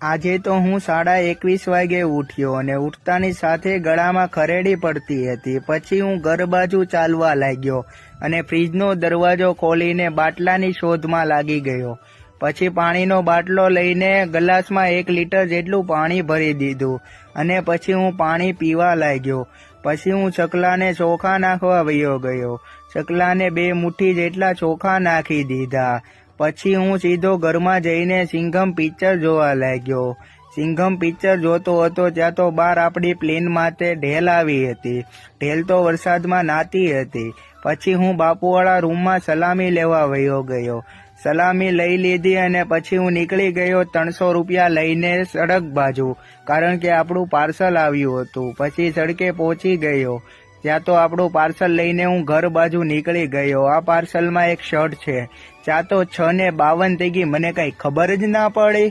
આજે તો હું 21:30 વાગે ઉઠ્યો અને ઉઠતાની સાથે ગળામાં ખરેડી પડતી હતી. પછી હું ઘર બાજુ ચાલવા લાગ્યો અને ફ્રીજનો દરવાજો ખોલીને બાટલાની શોધમાં લાગી ગયો. પછી પાણીનો બાટલો લઈને ગ્લાસમાં 1 લીટર જેટલું પાણી ભરી દીધું અને પછી હું પાણી પીવા લાગ્યો. પછી હું ચકલાને ચોખા નાખવા વયો ગયો. ચકલાને 2 મુઠ્ઠી જેટલા ચોખા નાખી દીધા. પછી હું સીધો ઘરમાં જઈને સિંઘમ પિક્ચર જોવા લાગ્યો. સિંઘમ પિક્ચર જોતો હતો ત્યાં તો બહાર આપણી પ્લેન માથે ઢેલ આવી હતી. ઢેલ તો વરસાદમાં નાતી હતી. પછી હું બાપુવાળા રૂમમાં સલામી લેવા વયો ગયો. સલામી લઈ લીધી અને પછી હું નીકળી ગયો 300 રૂપિયા લઈને સડક બાજુ, કારણ કે આપણું પાર્સલ આવ્યું હતું. પછી સડકે પહોંચી ગયો. ત્યાં તો આપણું પાર્સલ લઈને હું ઘર બાજુ નીકળી ગયો. આ પાર્સલમાં એક શર્ટ છે. ત્યાં તો 6:52 થઈ ગઈ, મને કઈ ખબર જ ના પડી.